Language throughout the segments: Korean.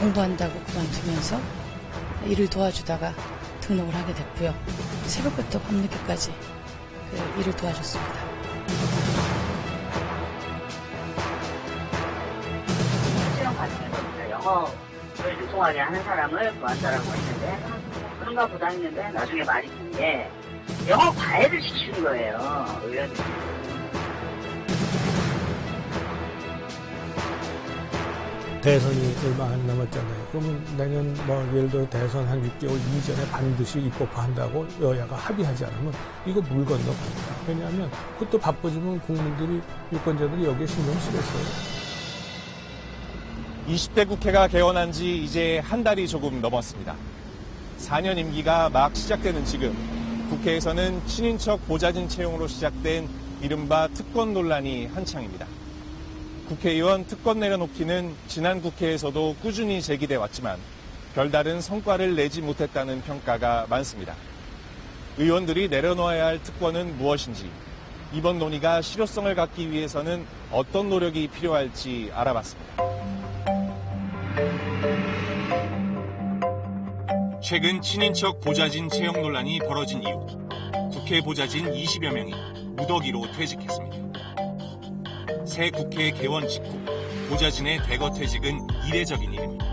공부한다고 그만두면서 일을 도와주다가 등록을 하게 됐고요. 새벽부터 밤늦게까지 그 일을 도와줬습니다. 시험 과정에서 영어를 유통하게 하는 사람을 구한다라고 했는데 그런가 보다 했는데 나중에 말이 든 게 영어 과외를 시키는 거예요, 의원님. 대선이 얼마 안 남았잖아요. 그러면 내년 예를 들어 대선 한 6개월 이전에 반드시 입법화한다고 여야가 합의하지 않으면 이거 물 건너갑니다. 왜냐하면 그것도 바빠지면 국민들이, 유권자들이 여기에 신경 쓰겠어요. 20대 국회가 개원한 지 이제 한 달이 조금 넘었습니다. 4년 임기가 막 시작되는 지금 국회에서는 친인척 보좌진 채용으로 시작된 이른바 특권 논란이 한창입니다. 국회의원 특권 내려놓기는 지난 국회에서도 꾸준히 제기돼 왔지만 별다른 성과를 내지 못했다는 평가가 많습니다. 의원들이 내려놓아야 할 특권은 무엇인지, 이번 논의가 실효성을 갖기 위해서는 어떤 노력이 필요할지 알아봤습니다. 최근 친인척 보좌진 채용 논란이 벌어진 이후 국회 보좌진 20여 명이 무더기로 퇴직했습니다. 새 국회 개원 직후 보좌진의 대거 퇴직은 이례적인 일입니다.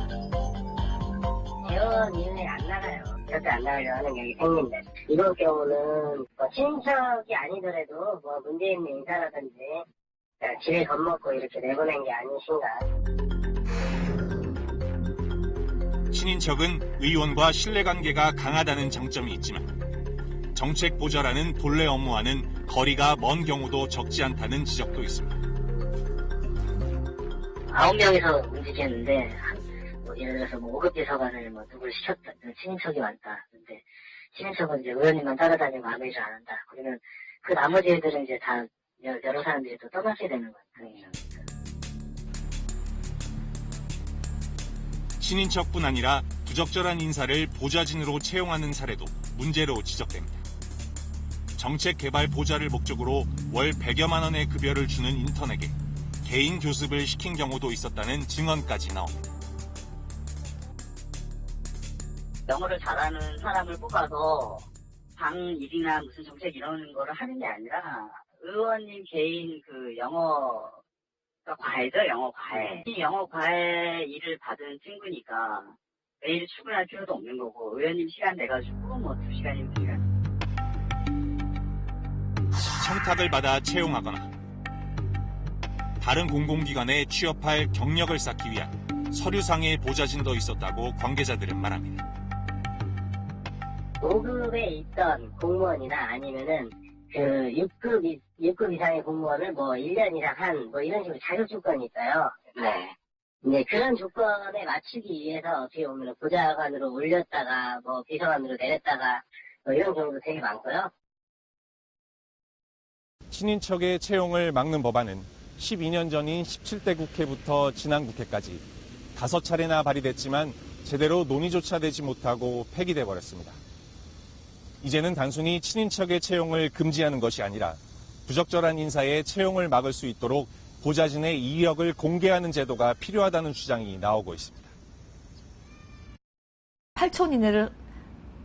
개원 이후에 안 나가요. 절대 안 나가려고 하는 경우가 생깁니다. 이번 경우는 친인척이 아니더라도 문제 있는 인사라든지 집에 겁먹고 이렇게 내보낸 게 아니신가. 친인척은 의원과 신뢰관계가 강하다는 장점이 있지만 정책 보좌라는 본래 업무와는 거리가 먼 경우도 적지 않다는 지적도 있습니다. 9명이서 움직였는데 예를 들어서 5급 비서관을 누굴 시켰다. 친인척이 많다. 근데 친인척은 이제 의원님만 따라다니고 아무 일을 안 한다. 그러면 그 나머지 애들은 이제 다 여러 사람들이 또 떠나게 되는 거예요. 친인척뿐 아니라 부적절한 인사를 보좌진으로 채용하는 사례도 문제로 지적됩니다. 정책 개발 보좌를 목적으로 월 100여만 원의 급여를 주는 인턴에게 개인 교습을 시킨 경우도 있었다는 증언까지 나옵니다. 영어를 잘하는 사람을 뽑아서 방 일이나 무슨 정책 이런 거를 하는 게 아니라 의원님 개인 그 영어 과외죠, 영어 과외. 이 영어 과외 일을 받은 친구니까 매일 출근할 필요도 없는 거고 의원님 시간 내가지고 2시간이면 2시간. 청탁을 받아 채용하거나 다른 공공기관에 취업할 경력을 쌓기 위한 서류상의 보좌진도 있었다고 관계자들은 말합니다. 5급에 있던 공무원이나 아니면은 그 6급 이상의 공무원을 1년 이상 한 이런 식으로 자격 조건이 있어요. 네. 네, 그런 조건에 맞추기 위해서 어떻게 보면 보좌관으로 올렸다가 비서관으로 내렸다가 이런 경우도 되게 많고요. 친인척의 채용을 막는 법안은 12년 전인 17대 국회부터 지난 국회까지 5차례나 발의됐지만 제대로 논의조차 되지 못하고 폐기돼 버렸습니다. 이제는 단순히 친인척의 채용을 금지하는 것이 아니라 부적절한 인사의 채용을 막을 수 있도록 보좌진의 이력을 공개하는 제도가 필요하다는 주장이 나오고 있습니다. 8촌 이내를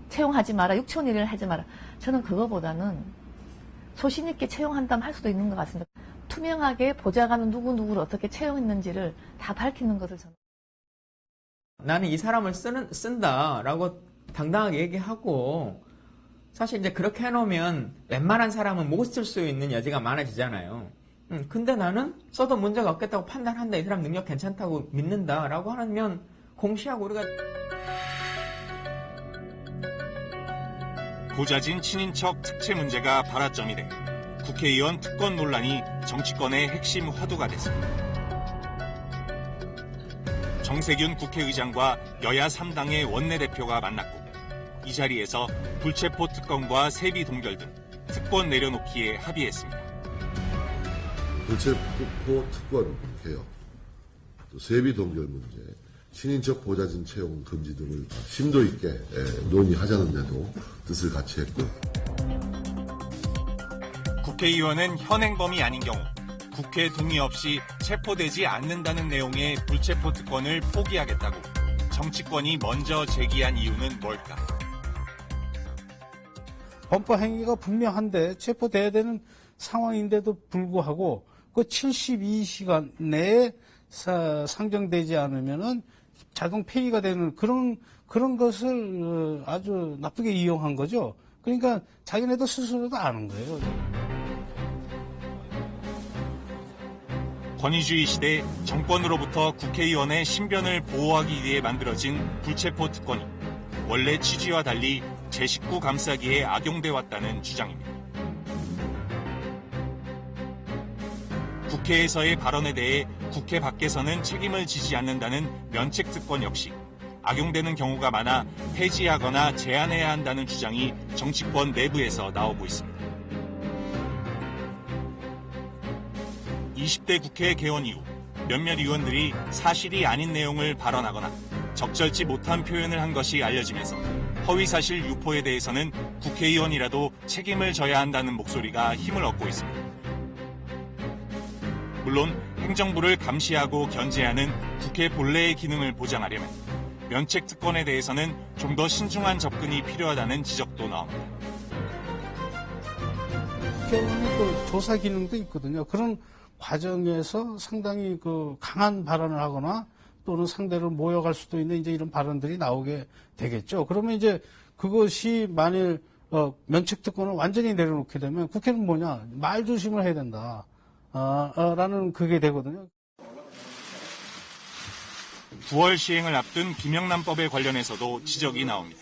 채용하지 마라, 6촌 이내를 하지 마라. 저는 그거보다는 소신 있게 채용한다면 할 수도 있는 것 같습니다. 투명하게 보좌관은 누구누구를 어떻게 채용했는지를 다 밝히는 것을 저는. 나는 이 사람을 쓴다라고 당당하게 얘기하고 사실 이제 그렇게 해놓으면 웬만한 사람은 못 쓸 수 있는 여지가 많아지잖아요. 근데 나는 써도 문제가 없겠다고 판단한다. 이 사람 능력 괜찮다고 믿는다라고 하면 공시하고 우리가 보좌진 친인척 특채 문제가 발화점이 돼 국회의원 특권 논란이 정치권의 핵심 화두가 됐습니다. 정세균 국회의장과 여야 3당의 원내대표가 만났고 이 자리에서 불체포 특권과 세비 동결 등 특권 내려놓기에 합의했습니다. 불체포 특권 개혁, 또 세비 동결 문제, 친인척 보좌진 채용 금지 등을 심도 있게 논의하자는 데도 뜻을 같이 했고, 국회의원은 현행범이 아닌 경우 국회 동의 없이 체포되지 않는다는 내용의 불체포 특권을 포기하겠다고 정치권이 먼저 제기한 이유는 뭘까? 범법 행위가 분명한데 체포돼야 되는 상황인데도 불구하고 그 72시간 내에 상정되지 않으면은 자동 폐기가 되는 그런 것을 아주 나쁘게 이용한 거죠. 그러니까 자기네도 스스로도 아는 거예요. 권위주의 시대 정권으로부터 국회의원의 신변을 보호하기 위해 만들어진 불체포 특권이 원래 취지와 달리 제 식구 감싸기에 악용돼 왔다는 주장입니다. 국회에서의 발언에 대해 국회 밖에서는 책임을 지지 않는다는 면책 특권 역시 악용되는 경우가 많아 폐지하거나 제한해야 한다는 주장이 정치권 내부에서 나오고 있습니다. 20대 국회 개원 이후 몇몇 의원들이 사실이 아닌 내용을 발언하거나 적절치 못한 표현을 한 것이 알려지면서 허위사실 유포에 대해서는 국회의원이라도 책임을 져야 한다는 목소리가 힘을 얻고 있습니다. 물론 행정부를 감시하고 견제하는 국회 본래의 기능을 보장하려면 면책 특권에 대해서는 좀 더 신중한 접근이 필요하다는 지적도 나옵니다. 국회의원의 그 조사 기능도 있거든요. 그런 과정에서 상당히 그 강한 발언을 하거나 또는 상대를 모욕할 수도 있는 이제 이런 발언들이 나오게 되겠죠. 그러면 이제 그것이 만일 면책 특권을 완전히 내려놓게 되면 국회는 뭐냐? 말 조심을 해야 된다. 라는 그게 되거든요. 9월 시행을 앞둔 김영란법에 관련해서도 지적이 나옵니다.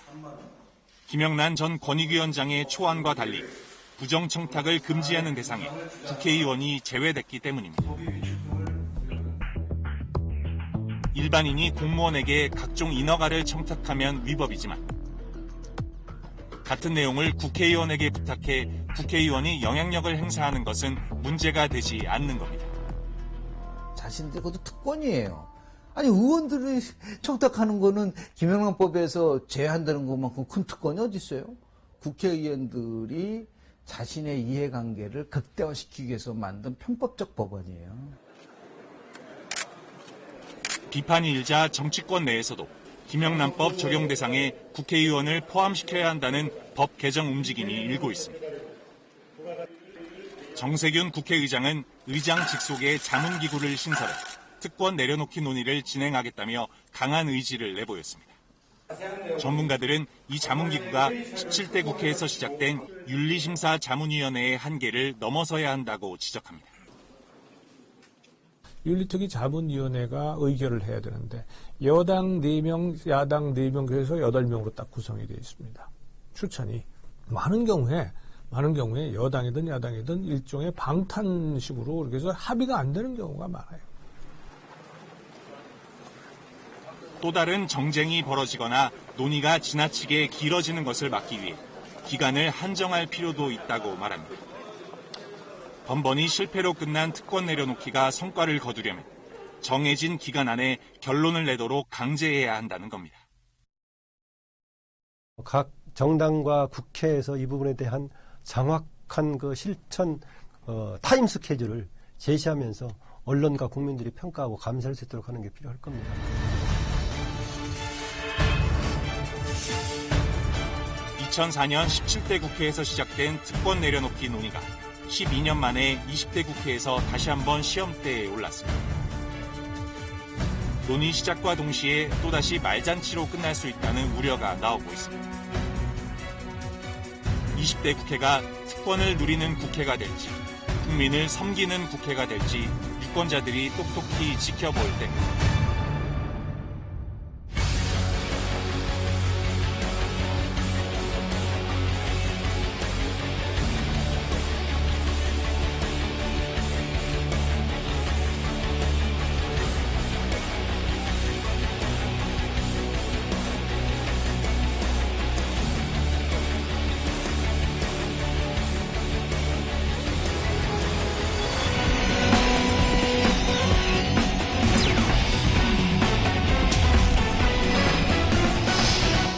김영란 전 권익위원장의 초안과 달리 부정청탁을 금지하는 대상에 국회의원이 제외됐기 때문입니다. 일반인이 공무원에게 각종 인허가를 청탁하면 위법이지만 같은 내용을 국회의원에게 부탁해 국회의원이 영향력을 행사하는 것은 문제가 되지 않는 겁니다. 자신들 그것도 특권이에요. 아니 의원들이 청탁하는 거는 김영란법에서 제한되는 것만큼 큰 특권이 어디 있어요? 국회의원들이 자신의 이해관계를 극대화시키기 위해서 만든 편법적 법안이에요. 비판이 일자 정치권 내에서도 김영란법 적용 대상에 국회의원을 포함시켜야 한다는 법 개정 움직임이 일고 있습니다. 정세균 국회의장은 의장 직속의 자문기구를 신설해 특권 내려놓기 논의를 진행하겠다며 강한 의지를 내보였습니다. 전문가들은 이 자문기구가 17대 국회에서 시작된 윤리심사 자문위원회의 한계를 넘어서야 한다고 지적합니다. 윤리특위 자문위원회가 의결을 해야 되는데 여당 4명, 야당 4명 그래서 8명으로 딱 구성이 되어 있습니다. 추천이 많은 경우에 여당이든 야당이든 일종의 방탄식으로 이렇게 해서 합의가 안 되는 경우가 많아요. 또 다른 정쟁이 벌어지거나 논의가 지나치게 길어지는 것을 막기 위해 기간을 한정할 필요도 있다고 말합니다. 번번이 실패로 끝난 특권 내려놓기가 성과를 거두려면 정해진 기간 안에 결론을 내도록 강제해야 한다는 겁니다. 각 정당과 국회에서 이 부분에 대한 정확한 그 실천 타임 스케줄을 제시하면서 언론과 국민들이 평가하고 감시할 수 있도록 하는 게 필요할 겁니다. 2004년 17대 국회에서 시작된 특권 내려놓기 논의가 12년 만에 20대 국회에서 다시 한번 시험대에 올랐습니다. 논의 시작과 동시에 또다시 말잔치로 끝날 수 있다는 우려가 나오고 있습니다. 20대 국회가 특권을 누리는 국회가 될지, 국민을 섬기는 국회가 될지 유권자들이 똑똑히 지켜볼 때입니다.